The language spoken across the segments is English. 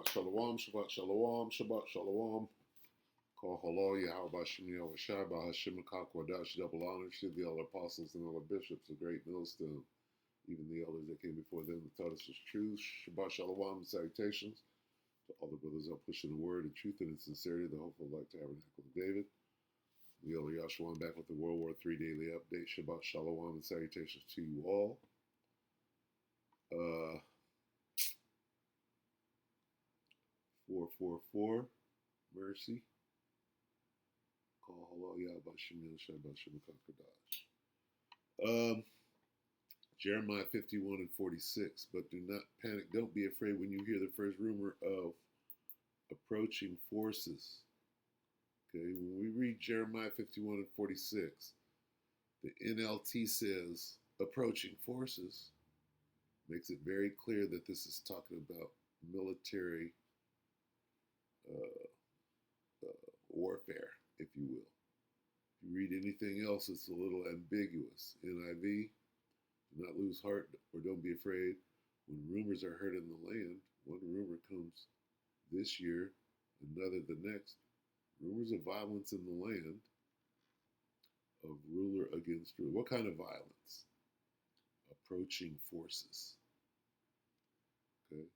Shabbat Shalom, Shabbat Shalom, Shabbat Shalom. Call hello, Yahweh Shemiyah Washai, Bahashim Kakwadash, double honors to the elder apostles and elder bishops, a great millstone, even the elders that came before them that taught us the truth. Shabbat Shalom and salutations to all the brothers out pushing the word and truth and in sincerity, the hopeful light tabernacle of David. The elder Yahshua back with the WW3 Daily update. Shabbat Shalom and salutations to you all. 444, mercy. Call hello, Yahweh Shemiyah Washai, Bahashim Kakwadash. Jeremiah 51 and 46. But do not panic. Don't be afraid when you hear the first rumor of approaching forces. Okay, when we read Jeremiah 51 and 46, the NLT says approaching forces, makes it very clear that this is talking about military warfare, if you will. If you read anything else, it's a little ambiguous. NIV, do not lose heart or don't be afraid. When rumors are heard in the land, one rumor comes this year, another the next. Rumors of violence in the land, of ruler against ruler. What kind of violence? Approaching forces. Okay?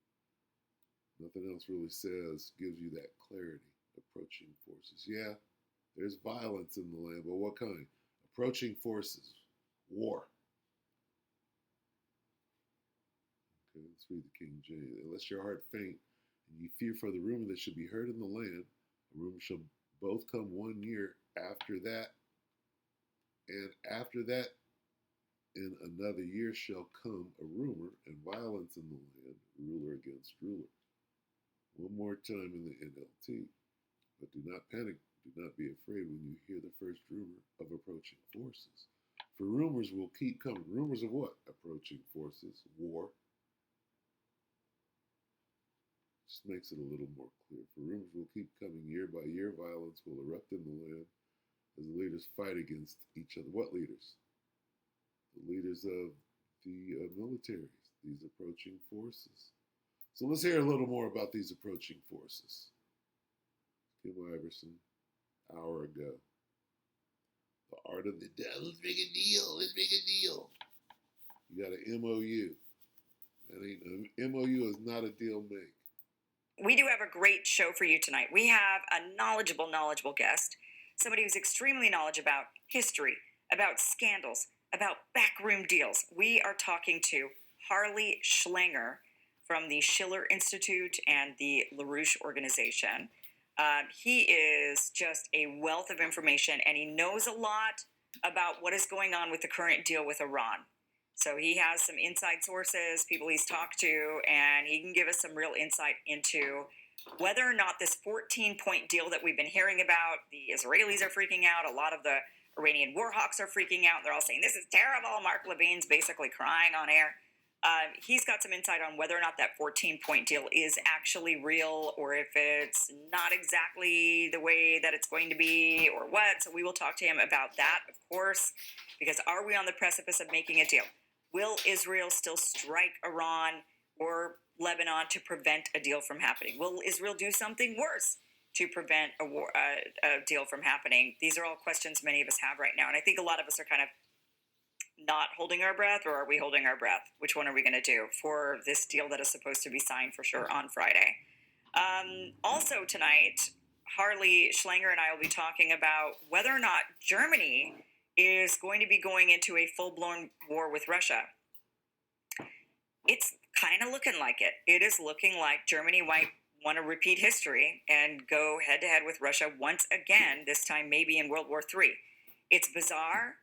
Nothing else really gives you that clarity. Approaching forces. Yeah, there's violence in the land, but what kind? Approaching forces. War. Okay, let's read the King James. Unless your heart faint, and you fear for the rumor that should be heard in the land, a rumor shall both come 1 year after that, and after that, in another year shall come a rumor and violence in the land, ruler against ruler. One more time in the NLT. But do not panic, do not be afraid when you hear the first rumor of approaching forces. For rumors will keep coming. Rumors of what? Approaching forces, war. Just makes it a little more clear. For rumors will keep coming year by year. Violence will erupt in the land as the leaders fight against each other. What leaders? The leaders of the militaries, these approaching forces. So let's hear a little more about these approaching forces. Kim Iverson, hour ago. The art of the deal. Let's make a deal. Let's make a deal. You got an MOU. That ain't MOU is not a deal make. We do have a great show for you tonight. We have a knowledgeable guest, somebody who's extremely knowledgeable about history, about scandals, about backroom deals. We are talking to Harley Schlanger from the Schiller Institute and the LaRouche organization. He is just a wealth of information, and he knows a lot about what is going on with the current deal with Iran. So he has some inside sources, people he's talked to, and he can give us some real insight into whether or not this 14-point deal that we've been hearing about, the Israelis are freaking out, a lot of the Iranian war hawks are freaking out, they're all saying, this is terrible, Mark Levine's basically crying on air. He's got some insight on whether or not that 14-point deal is actually real or if it's not exactly the way that it's going to be or what. So we will talk to him about that, of course, because are we on the precipice of making a deal? Will Israel still strike Iran or Lebanon to prevent a deal from happening? Will Israel do something worse to prevent a deal from happening? These are all questions many of us have right now. And I think a lot of us are kind of not holding our breath, or are we holding our breath? Which one are we going to do for this deal that is supposed to be signed for sure on Friday? Also tonight, Harley Schlanger and I will be talking about whether or not Germany is going to be going into a full-blown war with Russia. It's kind of looking like it. It is looking like Germany might want to repeat history and go head-to-head with Russia once again, this time maybe in World War III. It's bizarre.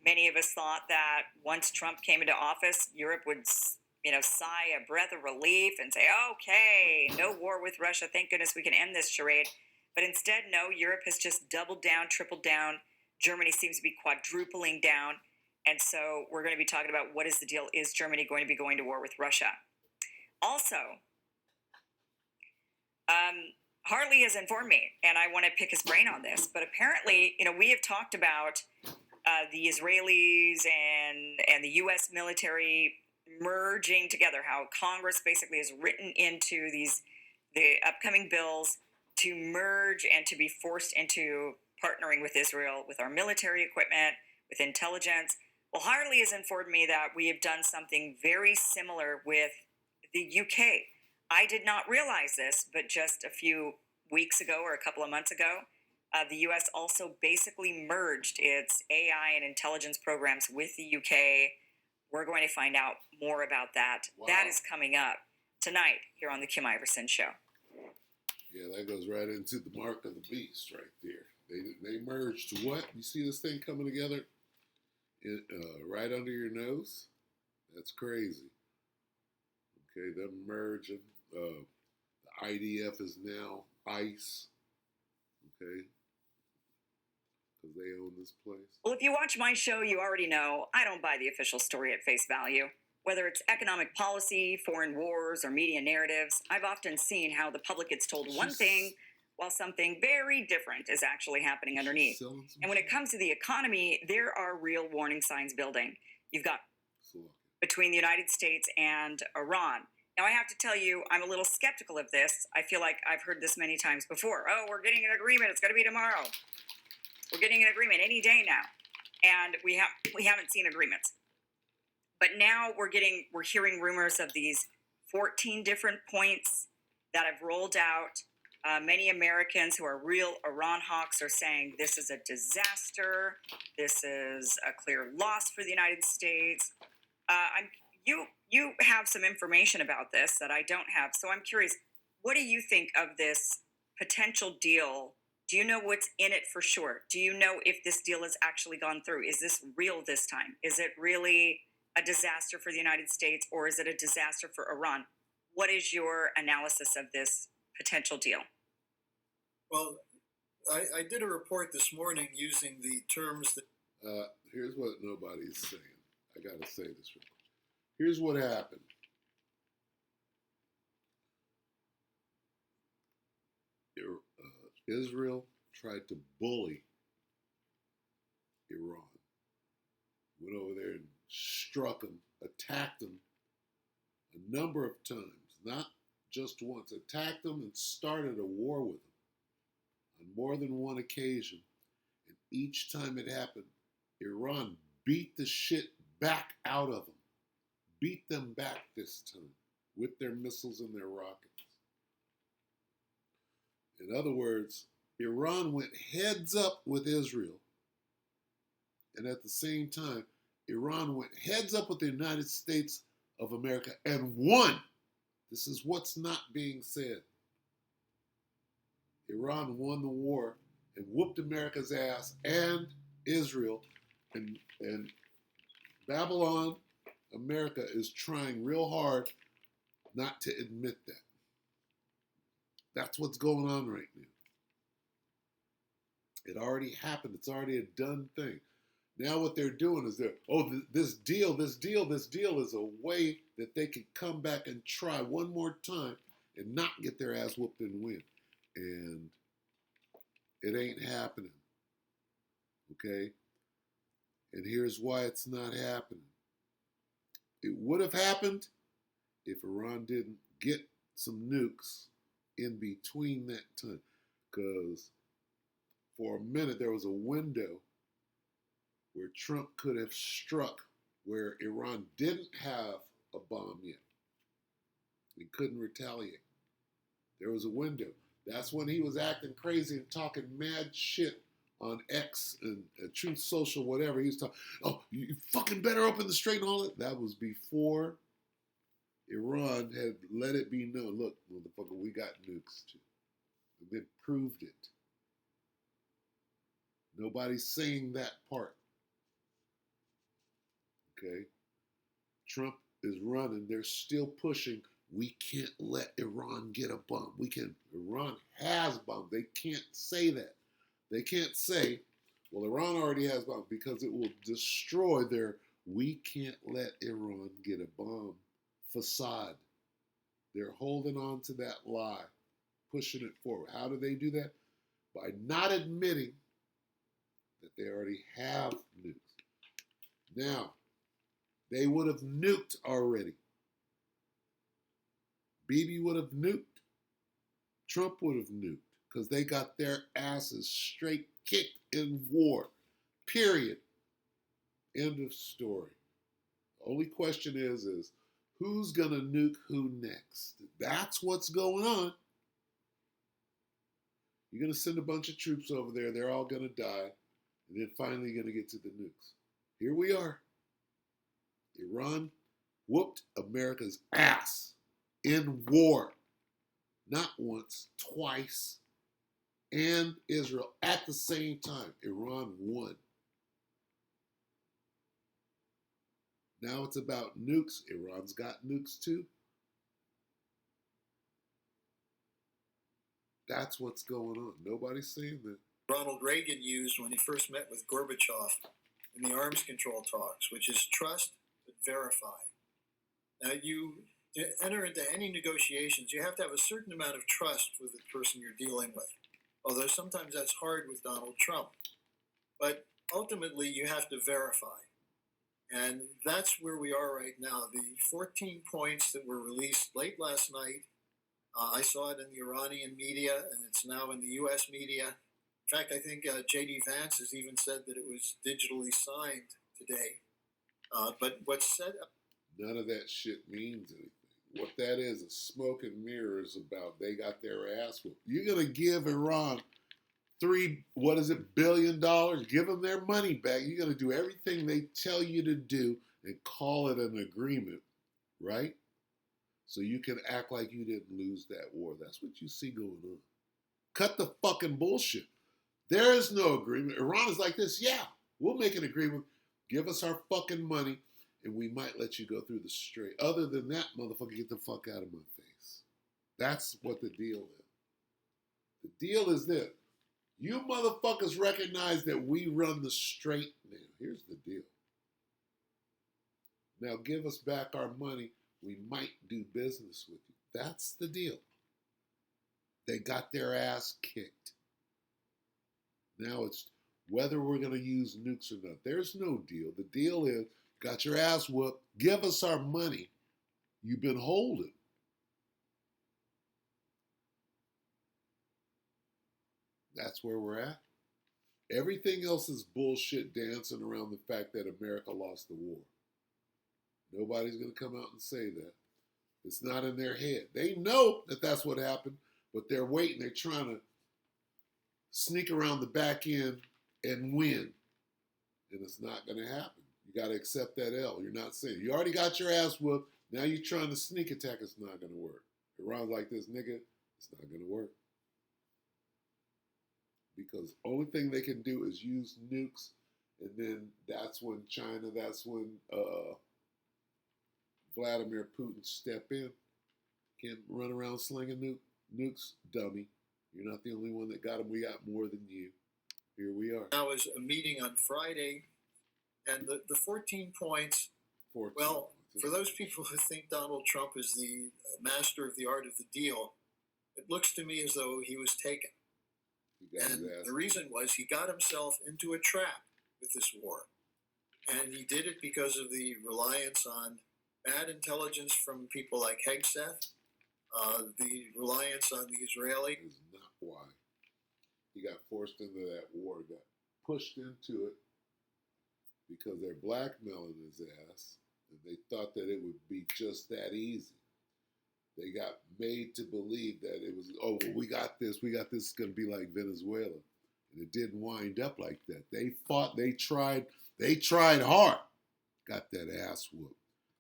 Many of us thought that once Trump came into office, Europe would, sigh a breath of relief and say, okay, no war with Russia. Thank goodness we can end this charade. But instead, no, Europe has just doubled down, tripled down. Germany seems to be quadrupling down. And so we're going to be talking about what is the deal. Is Germany going to be going to war with Russia? Also, Harley has informed me, and I want to pick his brain on this, but apparently, we have talked about the Israelis and the U.S. military merging together, how Congress basically has written into these the upcoming bills to merge and to be forced into partnering with Israel with our military equipment, with intelligence. Well, Harley has informed me that we have done something very similar with the UK. I did not realize this, but just a few weeks ago or a couple of months ago, the US also basically merged its AI and intelligence programs with the UK. We're going to find out more about that. Wow. That is coming up tonight here on the Kim Iverson Show. Yeah, that goes right into the mark of the beast right there. They merged what? You see this thing coming together right under your nose? That's crazy. Okay, them merging. The IDF is now ICE. Okay, because they own this place. Well, if you watch my show, you already know I don't buy the official story at face value. Whether it's economic policy, foreign wars, or media narratives, I've often seen how the public gets told one thing while something very different is actually happening underneath. And when it comes to the economy, there are real warning signs building. You've got between the United States and Iran. Now, I have to tell you, I'm a little skeptical of this. I feel like I've heard this many times before. Oh, we're getting an agreement. It's going to be tomorrow. We're getting an agreement any day now. And we haven't seen agreements. But now we're hearing rumors of these 14 different points that have rolled out. Many Americans who are real Iran hawks are saying this is a disaster. This is a clear loss for the United States. You have some information about this that I don't have. So I'm curious, what do you think of this potential deal? Do you know what's in it for sure? Do you know if this deal has actually gone through? Is this real this time? Is it really a disaster for the United States, or is it a disaster for Iran? What is your analysis of this potential deal? Well, I did a report this morning using the terms that... Here's what nobody's saying. I got to say this real quick. Here's what happened. Israel tried to bully Iran. Went over there and struck them, attacked them a number of times, not just once. Attacked them and started a war with them on more than one occasion. And each time it happened, Iran beat the shit back out of them. Beat them back this time with their missiles and their rockets. In other words, Iran went heads up with Israel, and at the same time, Iran went heads up with the United States of America and won. This is what's not being said. Iran won the war and whooped America's ass and Israel, and Babylon, America, is trying real hard not to admit that. That's what's going on right now. It already happened. It's already a done thing. Now what they're doing is this deal is a way that they can come back and try one more time and not get their ass whooped and win. And it ain't happening. Okay? And here's why it's not happening. It would have happened if Iran didn't get some nukes in between that time. Because for a minute there was a window where Trump could have struck where Iran didn't have a bomb yet. He couldn't retaliate. There was a window. That's when he was acting crazy and talking mad shit on X and Truth Social, whatever. He was talking, oh, you fucking better open the strait and all that. That was before Iran had let it be known, look, motherfucker, we got nukes too. And they proved it. Nobody's saying that part. Okay? Trump is running. They're still pushing. We can't let Iran get a bomb. Iran has bombs. They can't say that. They can't say, well, Iran already has bombs, because it will destroy their we can't let Iran get a bomb facade. They're holding on to that lie, pushing it forward. How do they do that? By not admitting that they already have nukes. Now, they would have nuked already. Bibi would have nuked. Trump would have nuked because they got their asses straight kicked in war. Period. End of story. The only question is who's going to nuke who next? That's what's going on. You're going to send a bunch of troops over there. They're all going to die. And then finally you're going to get to the nukes. Here we are. Iran whooped America's ass in war. Not once, twice. And Israel at the same time. Iran won. Now it's about nukes. Iran's got nukes too. That's what's going on. Nobody's saying that. Ronald Reagan used when he first met with Gorbachev in the arms control talks, which is trust but verify. Now, to enter into any negotiations, you have to have a certain amount of trust with the person you're dealing with, although sometimes that's hard with Donald Trump. But ultimately, you have to verify. And that's where we are right now. The 14 points that were released late last night, I saw it in the Iranian media, and it's now in the U.S. media. In fact, I think J.D. Vance has even said that it was digitally signed today. But what's said... None of that shit means anything. What that is smoke and mirrors about they got their ass whooped. You're going to give Iran $3 billion? Give them their money back. You're going to do everything they tell you to do and call it an agreement, right? So you can act like you didn't lose that war. That's what you see going on. Cut the fucking bullshit. There is no agreement. Iran is like this. Yeah, we'll make an agreement. Give us our fucking money, and we might let you go through the strait. Other than that, motherfucker, get the fuck out of my face. That's what the deal is. The deal is this. You motherfuckers recognize that we run the strait now. Here's the deal. Now give us back our money. We might do business with you. That's the deal. They got their ass kicked. Now it's whether we're going to use nukes or not. There's no deal. The deal is, got your ass whooped. Give us our money you've been holding. That's where we're at. Everything else is bullshit dancing around the fact that America lost the war. Nobody's going to come out and say that. It's not in their head. They know that that's what happened, but they're waiting. They're trying to sneak around the back end and win. And it's not going to happen. You got to accept that L. You're not saying. You already got your ass whooped. Now you're trying to sneak attack. It's not going to work. Iran's like this, nigga. It's not going to work. Because the only thing they can do is use nukes. And then that's when China, that's when Vladimir Putin step in. Can't run around slinging nukes, dummy. You're not the only one that got them. We got more than you. Here we are. Now is a meeting on Friday, and the 14 points, 14. well, for those people who think Donald Trump is the master of the art of the deal, it looks to me as though he was taken. And the reason was he got himself into a trap with this war. And he did it because of the reliance on bad intelligence from people like Hegseth, the reliance on the Israeli. That is not why. He got forced into that war, got pushed into it because they're blackmailing his ass, and they thought that it would be just that easy. They got made to believe that it was, oh, well, we got this, it's going to be like Venezuela. And it didn't wind up like that. They fought, they tried hard, got that ass whooped.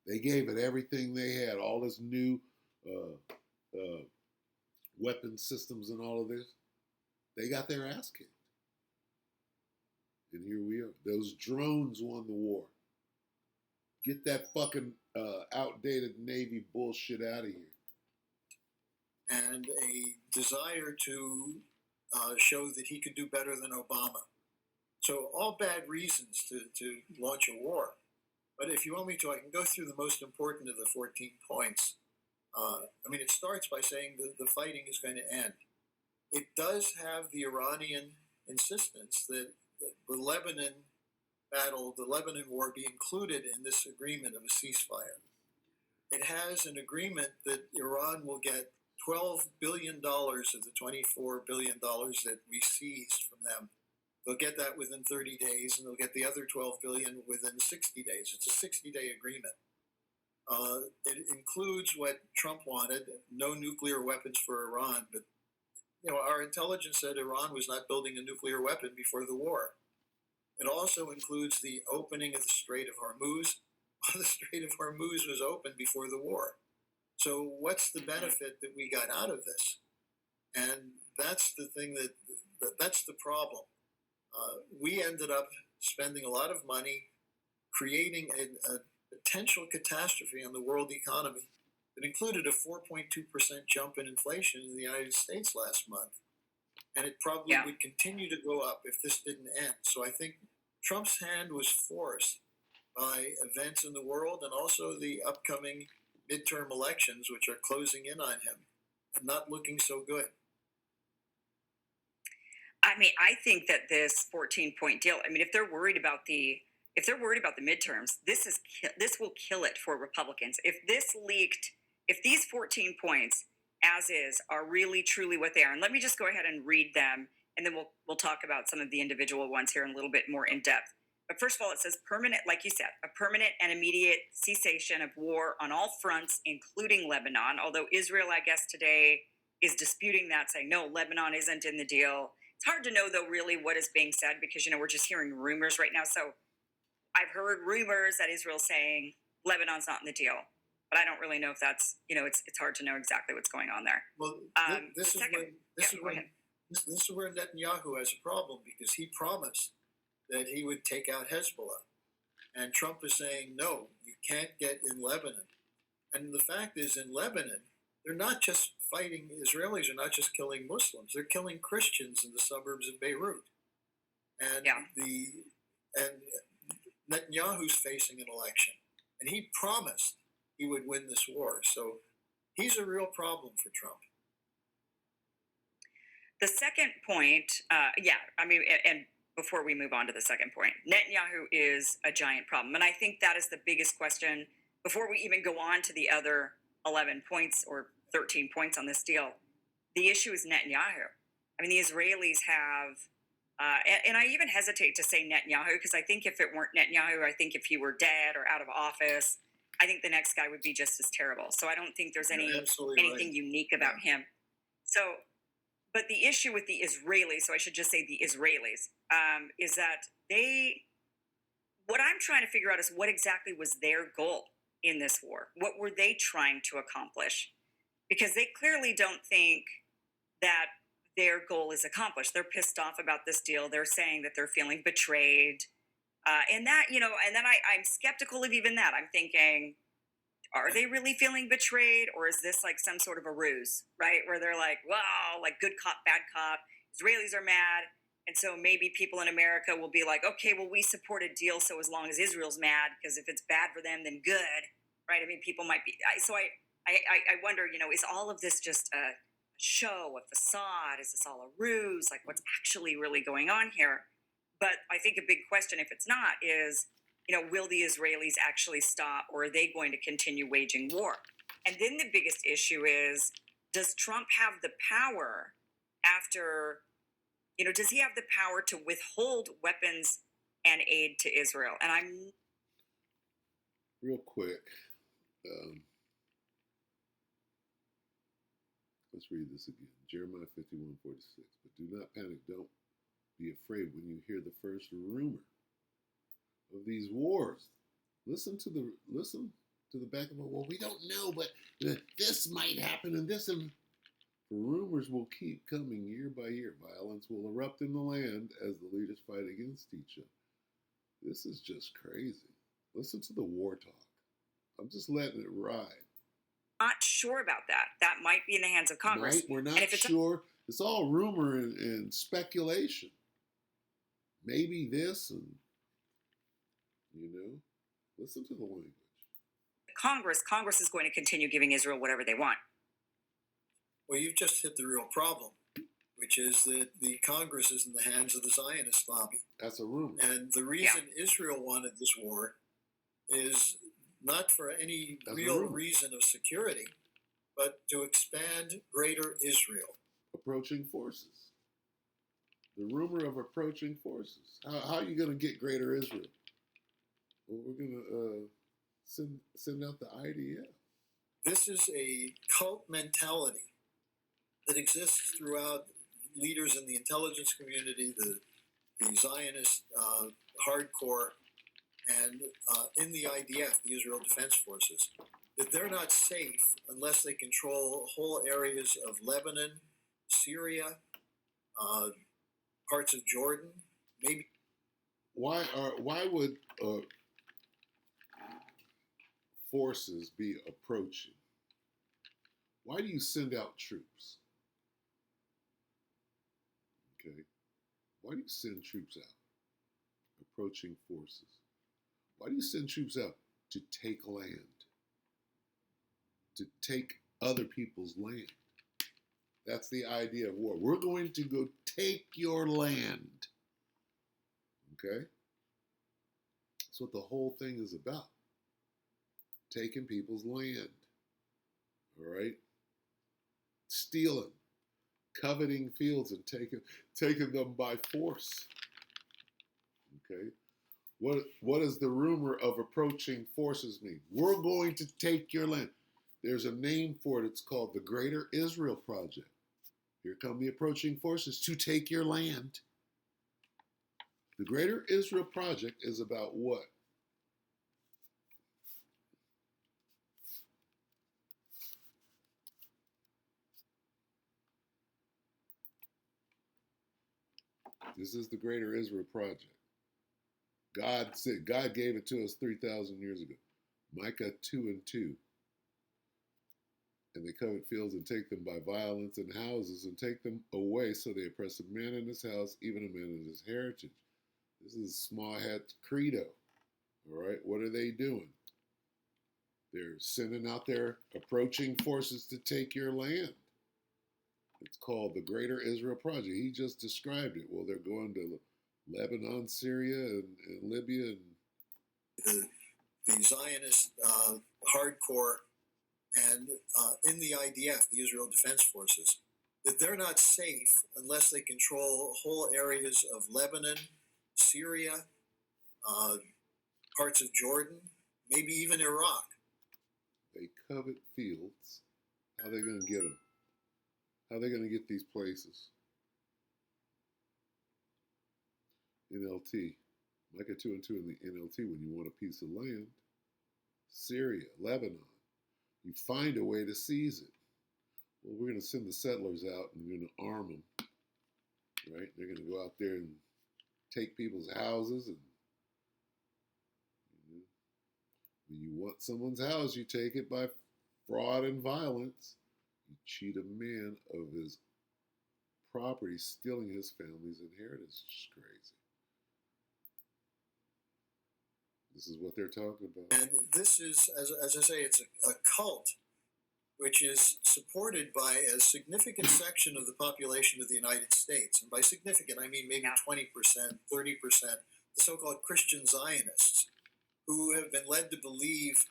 They gave it everything they had, all this new weapon systems and all of this. They got their ass kicked. And here we are. Those drones won the war. Get that fucking outdated Navy bullshit out of here. And a desire to show that he could do better than Obama. So all bad reasons to launch a war. But if you want me to, I can go through the most important of the 14 points. It starts by saying that the fighting is going to end. It does have the Iranian insistence that the Lebanon battle, the Lebanon war, be included in this agreement of a ceasefire. It has an agreement that Iran will get $12 billion of the $24 billion that we seized from them. They'll get that within 30 days, and they'll get the other 12 billion within 60 days. It's a 60-day agreement. It includes what Trump wanted: no nuclear weapons for Iran. But our intelligence said Iran was not building a nuclear weapon before the war. It also includes the opening of the Strait of Hormuz. Well, the Strait of Hormuz was open before the war. So what's the benefit that we got out of this? And that's the thing that's the problem. We ended up spending a lot of money creating a potential catastrophe on the world economy. It included a 4.2% jump in inflation in the United States last month. And it probably would continue to go up if this didn't end. So I think Trump's hand was forced by events in the world and also the upcoming midterm elections, which are closing in on him and not looking so good. I mean, I think that this 14-point deal, I mean, if they're worried about the midterms, this will kill it for Republicans. If this leaked, if these 14 points as is are really truly what they are, and let me just go ahead and read them, and then we'll talk about some of the individual ones here in a little bit more in depth. But first of all, it says permanent, like you said, a permanent and immediate cessation of war on all fronts, including Lebanon. Although Israel, I guess today, is disputing that, saying no, Lebanon isn't in the deal. It's hard to know, though, really what is being said because, we're just hearing rumors right now. So I've heard rumors that Israel's saying Lebanon's not in the deal, but I don't really know if that's, it's hard to know exactly what's going on there. Well, this is where Netanyahu has a problem, because he promised that he would take out Hezbollah. And Trump is saying, no, you can't get in Lebanon. And the fact is, in Lebanon, they're not just fighting, Israelis are not just killing Muslims, they're killing Christians in the suburbs of Beirut. And and Netanyahu's facing an election. And he promised he would win this war. So he's a real problem for Trump. The second point, and before we move on to the second point, Netanyahu is a giant problem. And I think that is the biggest question before we even go on to the other 11 points or 13 points on this deal. The issue is Netanyahu. I mean, the Israelis have, and I even hesitate to say Netanyahu, because I think if it weren't Netanyahu, I think if he were dead or out of office, I think the next guy would be just as terrible. So I don't think there's anything unique about him. So, but the issue with the Israelis, so I should just say the Israelis, is that what I'm trying to figure out is what exactly was their goal in this war? What were they trying to accomplish? Because they clearly don't think that their goal is accomplished. They're pissed off about this deal. They're saying that they're feeling betrayed. And that, and then I'm skeptical of even that. I'm thinking, are they really feeling betrayed? Or is this like some sort of a ruse, right? Where they're like, wow, like good cop, bad cop. Israelis are mad. And so maybe people in America will be like, okay, well, we support a deal. So as long as Israel's mad, because if it's bad for them, then good, right? I mean, people might be. So I wonder, is all of this just a show, a facade? Is this all a ruse? Like, what's actually really going on here? But I think a big question, if it's not, is, will the Israelis actually stop, or are they going to continue waging war? And then the biggest issue is, does Trump have the power after, does he have the power to withhold weapons and aid to Israel? And I'm real quick. Let's read this again. Jeremiah 51:46. But do not panic. Don't be afraid when you hear the first rumor of these wars. Listen to the back of it. Well, we don't know, but this might happen, and this, and rumors will keep coming year by year. Violence will erupt in the land as the leaders fight against each other. This is just crazy. Listen to the war talk. I'm just letting it ride. Not sure about that. That might be in the hands of Congress. We're not sure. It's all rumor and speculation. Maybe this, and listen to the language. Congress is going to continue giving Israel whatever they want. Well, you've just hit the real problem, which is that the Congress is in the hands of the Zionist lobby. That's a rumor. And the reason Israel wanted this war is not for any real reason of security, but to expand greater Israel. Approaching forces. The rumor of approaching forces. How are you going to get greater Israel? Well, we're going to send out the IDF. This is a cult mentality that exists throughout leaders in the intelligence community, the Zionist hardcore, and in the IDF, the Israel Defense Forces, that they're not safe unless they control whole areas of Lebanon, Syria, parts of Jordan, maybe. Why would forces be approaching? Why do you send out troops? Okay. Why do you send troops out? Approaching forces. Why do you send troops out? To take land. To take other people's land. That's the idea of war. We're going to go take your land. Okay? That's what the whole thing is about. Taking people's land. All right? Stealing. Coveting fields and taking them by force. Okay? What does the rumor of approaching forces mean? We're going to take your land. There's a name for it. It's called the Greater Israel Project. Here come the approaching forces to take your land. The Greater Israel Project is about what? This is the Greater Israel Project. God gave it to us 3,000 years ago. Micah 2:2. And they covet fields and take them by violence, and houses and take them away, so they oppress a man in his house, even a man in his heritage. This is small hat credo. All right, what are they doing? They're sending out their approaching forces to take your land. It's called the Greater Israel Project. He just described it. Well, they're going to Lebanon, Syria, and Libya. The Zionist hardcore and in the IDF, the Israel Defense Forces, that they're not safe unless they control whole areas of Lebanon, Syria, parts of Jordan, maybe even Iraq. They covet fields. How are they going to get them? How are they going to get these places? NLT. Micah 2:2 in the NLT, when you want a piece of land. Syria, Lebanon. You find a way to seize it. Well, we're going to send the settlers out and we're going to arm them. Right? They're going to go out there and take people's houses. And when you want someone's house, you take it by fraud and violence. You cheat a man of his property, stealing his family's inheritance. It's just crazy. This is what they're talking about. And this is, as I say, it's a cult which is supported by a significant section of the population of the United States. And by significant, I mean maybe 20%, 30%, the so-called Christian Zionists, who have been led to believe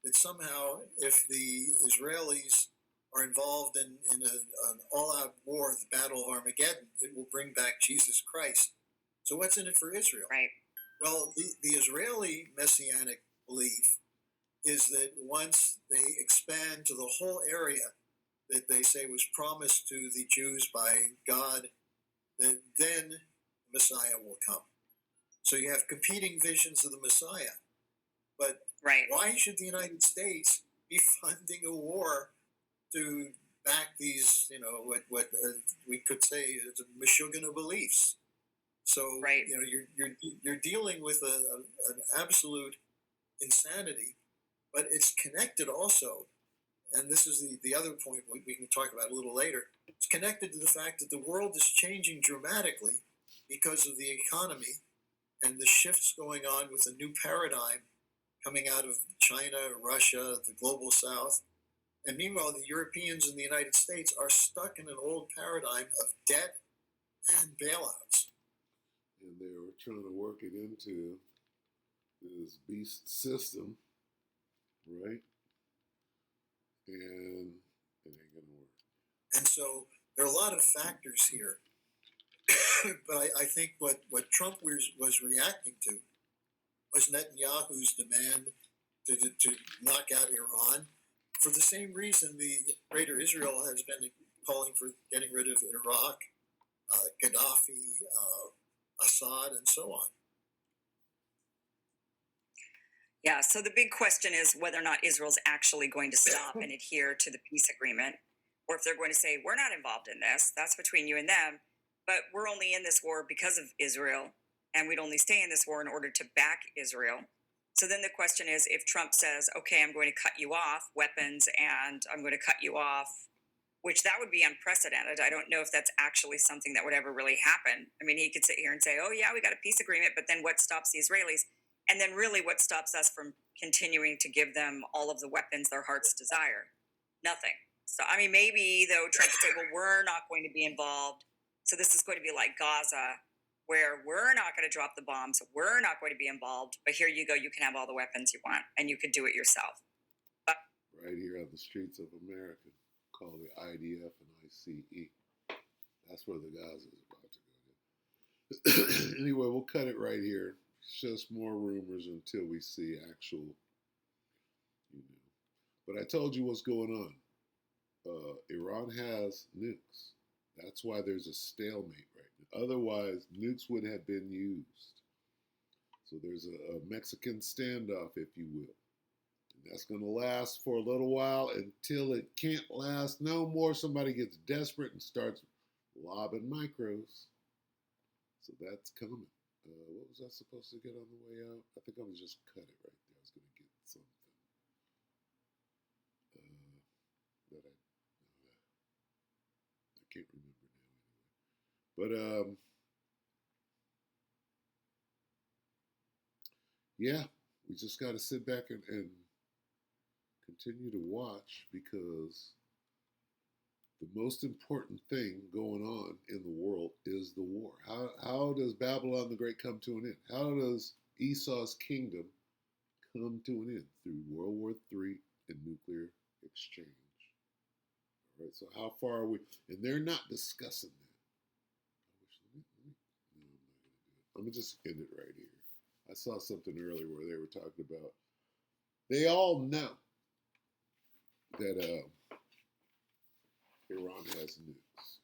that somehow if the Israelis are involved in an all-out war, the Battle of Armageddon, it will bring back Jesus Christ. So what's in it for Israel? Right. Well, the Israeli messianic belief is that once they expand to the whole area that they say was promised to the Jews by God, that then the Messiah will come. So you have competing visions of the Messiah. But why should the United States be funding a war to back these, what we could say is Meshuggah beliefs? So you're dealing with an absolute insanity, but it's connected also, and this is the other point we can talk about a little later. It's connected to the fact that the world is changing dramatically because of the economy and the shifts going on with a new paradigm coming out of China, Russia, the global South. And meanwhile, the Europeans and the United States are stuck in an old paradigm of debt and bailouts. And they were trying to work it into this beast system, right? And It ain't gonna work. And so there are a lot of factors here. But I think what Trump was reacting to was Netanyahu's demand to knock out Iran. For the same reason, the Greater Israel has been calling for getting rid of Iraq, Gaddafi, Assad, and so on. Yeah, so the big question is whether or not Israel's actually going to stop and adhere to the peace agreement, or if they're going to say, we're not involved in this, that's between you and them, but we're only in this war because of Israel, and we'd only stay in this war in order to back Israel. So then the question is, if Trump says, okay, I'm going to cut you off weapons and I'm going to cut you off, which that would be unprecedented. I don't know if that's actually something that would ever really happen. I mean, he could sit here and say, oh, yeah, we got a peace agreement, but then what stops the Israelis? And then really what stops us from continuing to give them all of the weapons their hearts desire? Nothing. So, I mean, maybe, though, Trump would say, well, we're not going to be involved. So this is going to be like Gaza, where we're not going to drop the bombs. We're not going to be involved. But here you go. You can have all the weapons you want, and you can do it yourself. But right here on the streets of America, called the IDF and ICE. That's where the Gaza is about to go to. Anyway, we'll cut it right here. It's just more rumors until we see actual, you know. But I told you what's going on. Iran has nukes. That's why there's a stalemate right now. Otherwise, nukes would have been used. So there's a Mexican standoff, if you will. And that's going to last for a little while until it can't last no more. Somebody gets desperate and starts lobbing micros. So that's coming. What was I supposed to get on the way out? I think I was just cut it right there. I was going to get something that I can't remember now anyway. But yeah, we just got to sit back and continue to watch, because the most important thing going on in the world is the war. How does Babylon the Great come to an end? How does Esau's kingdom come to an end? Through World War III and nuclear exchange. All right, so how far are we? And they're not discussing that. I'm going to just end it right here. I saw something earlier where they were talking about, they all know that Iran has nukes.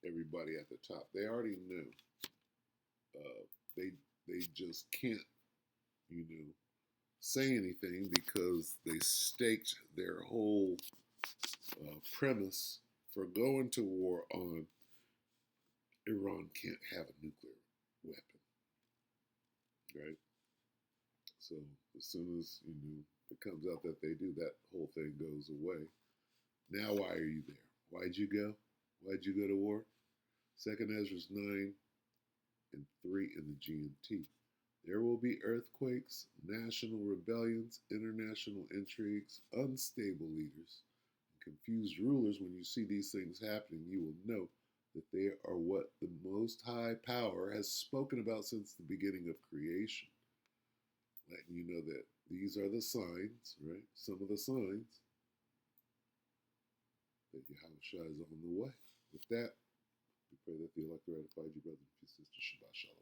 Everybody at the top, they already knew. They just can't, you know, say anything because they staked their whole premise for going to war on Iran can't have a nuclear weapon, right? So as soon as, you know, it comes out that they do, that whole thing goes away. Now why are you there? Why'd you go? Why'd you go to war? 2nd Ezra 9 and 3 in the GMT. There will be earthquakes, national rebellions, international intrigues, unstable leaders, and confused rulers. When you see these things happening, you will know that they are what the Most High Power has spoken about since the beginning of creation. Letting you know that these are the signs, right? Some of the signs that Yahushua is on the way. With that, we pray that the elect ratified you, brothers and sisters. Shabbat Shalom.